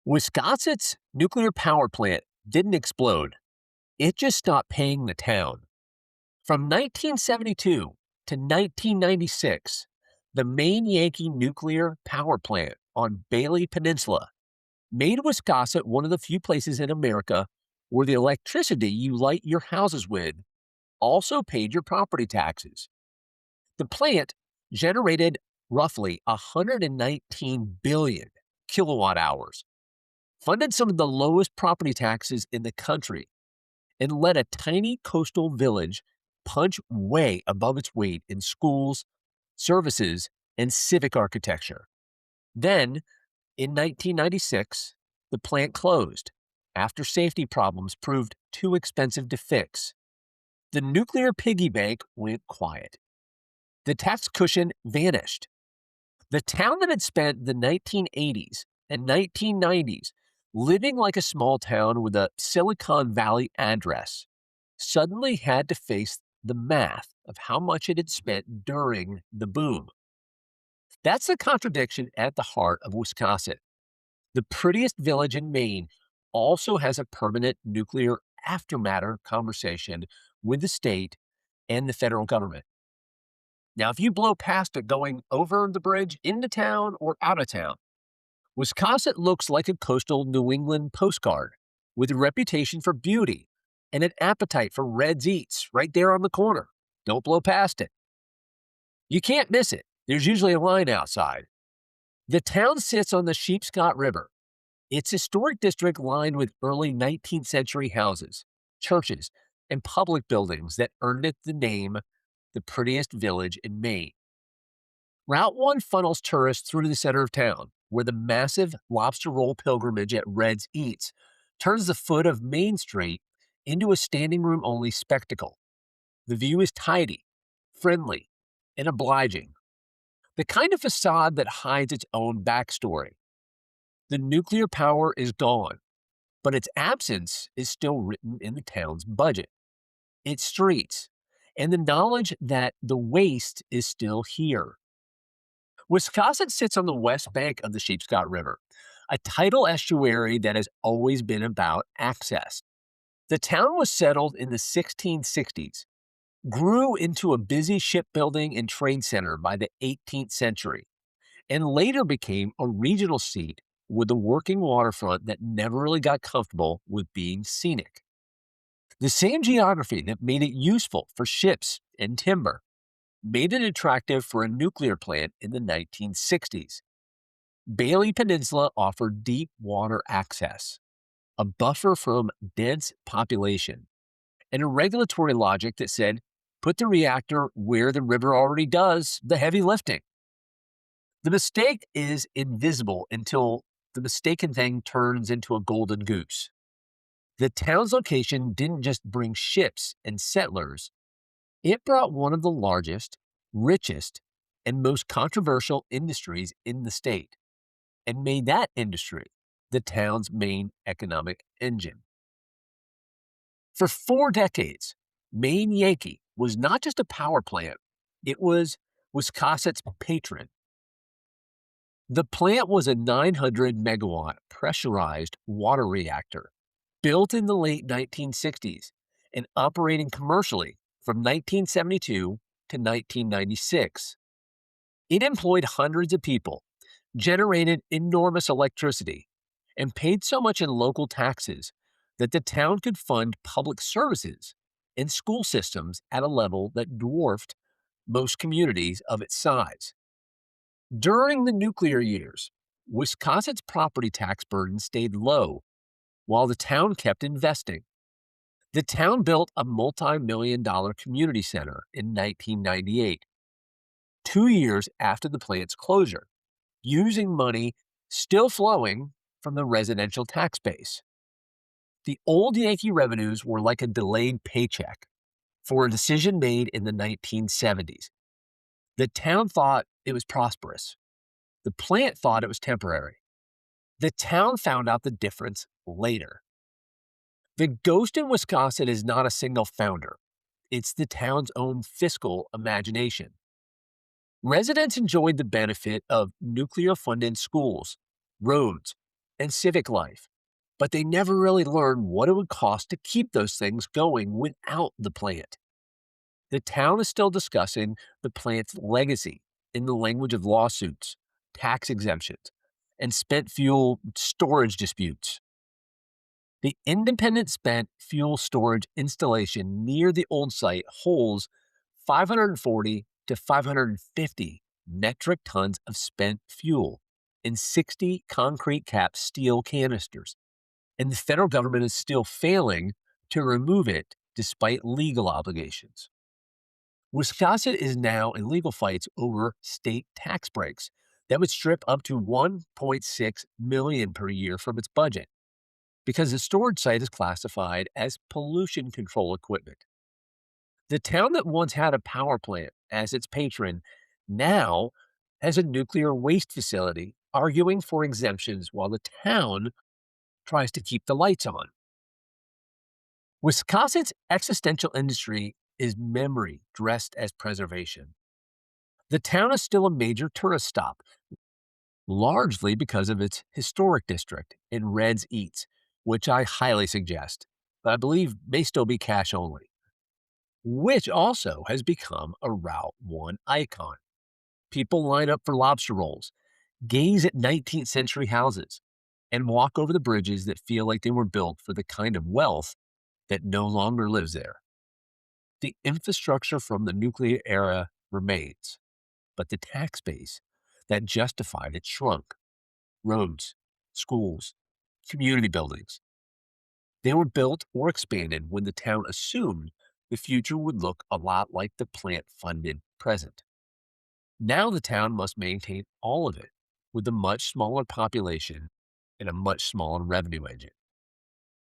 Wiscasset's nuclear power plant didn't explode. It just stopped paying the town. From 1972 to 1996, the Maine Yankee nuclear power plant on Bailey Peninsula made Wiscasset one of the few places in America where the electricity you light your houses with also paid your property taxes. The plant generated roughly 119 billion kilowatt hours, funded some of the lowest property taxes in the country, and let a tiny coastal village punch way above its weight in schools, services, and civic architecture. Then, in 1996, the plant closed after safety problems proved too expensive to fix. The nuclear piggy bank went quiet. The tax cushion vanished. The town that had spent the 1980s and 1990s living like a small town with a Silicon Valley address suddenly had to face the math of how much it had spent during the boom. That's the contradiction at the heart of Wiscasset. The prettiest village in Maine also has a permanent nuclear aftermatter conversation with the state and the federal government. Now, if you blow past it going over the bridge into town or out of town, Wiscasset looks like a coastal New England postcard with a reputation for beauty and an appetite for Red's Eats right there on the corner. Don't blow past it. You can't miss it. There's usually a line outside. The town sits on the Sheepscot River. Its historic district lined with early 19th century houses, churches, and public buildings that earned it the name the prettiest village in Maine. Route 1 funnels tourists through to the center of town, where the massive lobster roll pilgrimage at Red's Eats turns the foot of Main Street into a standing room only spectacle. The view is tidy, friendly, and obliging. The kind of facade that hides its own backstory. The nuclear power is gone, but its absence is still written in the town's budget, its streets, and the knowledge that the waste is still here. Wiscasset sits on the west bank of the Sheepscot River, a tidal estuary that has always been about access. The town was settled in the 1660s, grew into a busy shipbuilding and trade center by the 18th century, and later became a regional seat with a working waterfront that never really got comfortable with being scenic. The same geography that made it useful for ships and timber made it attractive for a nuclear plant in the 1960s. Bailey Peninsula offered deep water access, a buffer from dense population, and a regulatory logic that said, put the reactor where the river already does the heavy lifting. The mistake is invisible until the mistaken thing turns into a golden goose. The town's location didn't just bring ships and settlers, it brought one of the largest, richest, and most controversial industries in the state, and made that industry the town's main economic engine. For 4 decades, Maine Yankee was not just a power plant, it was Wiscasset's patron. The plant was a 900 megawatt pressurized water reactor built in the late 1960s and operating commercially from 1972 to 1996. It employed hundreds of people, generated enormous electricity, and paid so much in local taxes that the town could fund public services and school systems at a level that dwarfed most communities of its size. During the nuclear years, Wiscasset's property tax burden stayed low while the town kept investing. The town built a multi-million-dollar community center in 1998, 2 years after the plant's closure, using money still flowing from the residential tax base. The old Yankee revenues were like a delayed paycheck for a decision made in the 1970s. The town thought it was prosperous. The plant thought it was temporary. The town found out the difference later. The ghost in Wiscasset is not a single founder. It's the town's own fiscal imagination. Residents enjoyed the benefit of nuclear-funded schools, roads, and civic life, but they never really learned what it would cost to keep those things going without the plant. The town is still discussing the plant's legacy in the language of lawsuits, tax exemptions, and spent fuel storage disputes. The independent spent fuel storage installation near the old site holds 540 to 550 metric tons of spent fuel in 60 concrete capped steel canisters, and the federal government is still failing to remove it despite legal obligations. Wiscasset is now in legal fights over state tax breaks that would strip up to 1.6 million per year from its budget because the storage site is classified as pollution control equipment. The town that once had a power plant as its patron now has a nuclear waste facility arguing for exemptions while the town tries to keep the lights on. Wiscasset's existential industry is memory dressed as preservation. The town is still a major tourist stop, largely because of its historic district in Red's Eats, which I highly suggest, but I believe may still be cash only, which also has become a Route 1 icon. People line up for lobster rolls, gaze at 19th century houses, and walk over the bridges that feel like they were built for the kind of wealth that no longer lives there. The infrastructure from the nuclear era remains, but the tax base that justified it shrunk. Roads, schools, community buildings. They were built or expanded when the town assumed the future would look a lot like the plant funded present. Now the town must maintain all of it with a much smaller population and a much smaller revenue engine.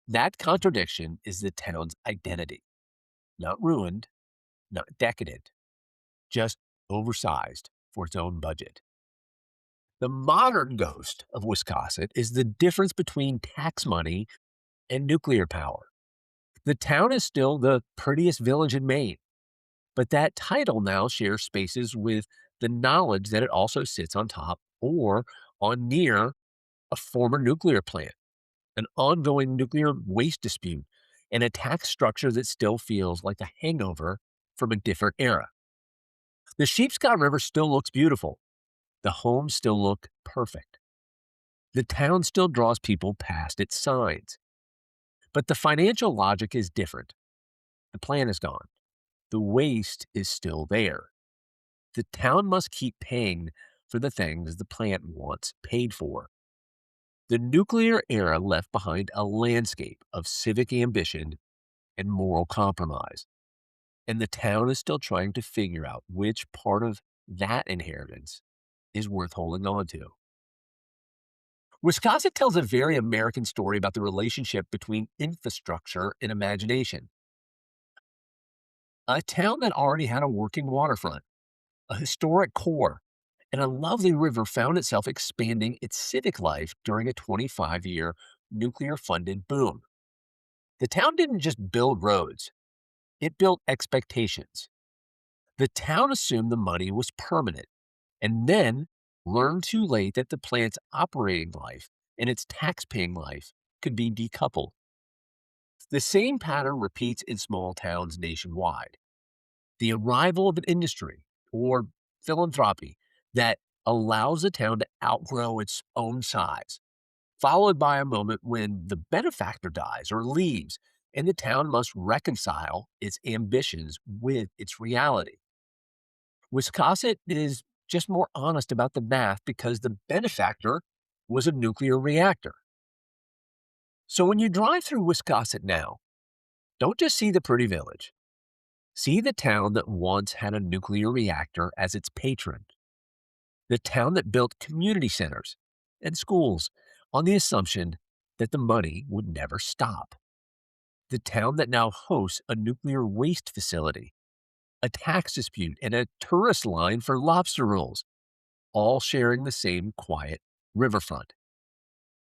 That contradiction is the town's identity. Not ruined, not decadent, just oversized for its own budget. The modern ghost of Wiscasset is the difference between tax money and nuclear power. The town is still the prettiest village in Maine, but that title now shares spaces with the knowledge that it also sits on top or on near a former nuclear plant, an ongoing nuclear waste dispute, and a tax structure that still feels like a hangover from a different era. The Sheepscot River still looks beautiful. The homes still look perfect. The town still draws people past its signs. But the financial logic is different. The plant is gone. The waste is still there. The town must keep paying for the things the plant once paid for. The nuclear era left behind a landscape of civic ambition and moral compromise. And the town is still trying to figure out which part of that inheritance is worth holding on to. Wiscasset tells a very American story about the relationship between infrastructure and imagination. A town that already had a working waterfront, a historic core, and a lovely river found itself expanding its civic life during a 25-year nuclear-funded boom. The town didn't just build roads, it built expectations. The town assumed the money was permanent and then learned too late that the plant's operating life and its tax-paying life could be decoupled. The same pattern repeats in small towns nationwide. The arrival of an industry or philanthropy that allows a town to outgrow its own size, followed by a moment when the benefactor dies or leaves, and the town must reconcile its ambitions with its reality. Wiscasset is just more honest about the math because the benefactor was a nuclear reactor. So when you drive through Wiscasset now, don't just see the pretty village. See the town that once had a nuclear reactor as its patron. The town that built community centers and schools on the assumption that the money would never stop. The town that now hosts a nuclear waste facility, a tax dispute, and a tourist line for lobster rolls, all sharing the same quiet riverfront.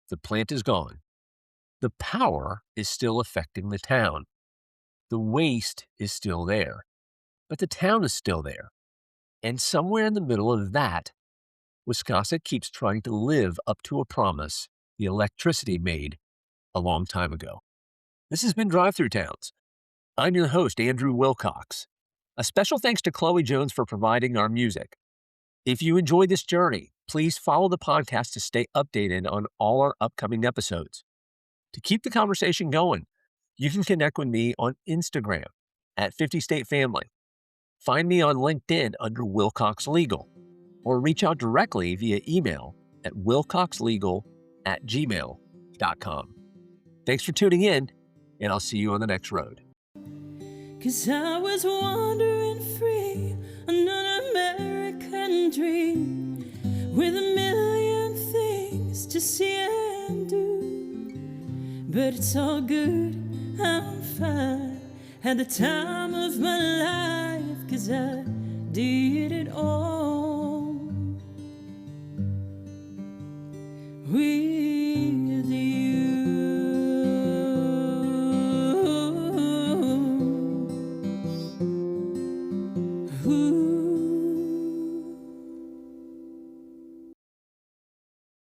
The plant is gone. The power is still affecting the town. The waste is still there, but the town is still there. And somewhere in the middle of that, Wiscasset keeps trying to live up to a promise the electricity made a long time ago. This has been Drive-Thru Towns. I'm your host, Andrew Wilcox. A special thanks to Chloe Jones for providing our music. If you enjoyed this journey, please follow the podcast to stay updated on all our upcoming episodes. To keep the conversation going, you can connect with me on Instagram at 50 State Family. Find me on LinkedIn under Wilcox Legal, or reach out directly via email at wilcoxlegal@gmail.com. Thanks for tuning in, and I'll see you on the next road. 'Cause I was wandering free on an American dream with a million things to see and do. But it's all good, I'm fine. Had the time of my life, 'cause I did it all.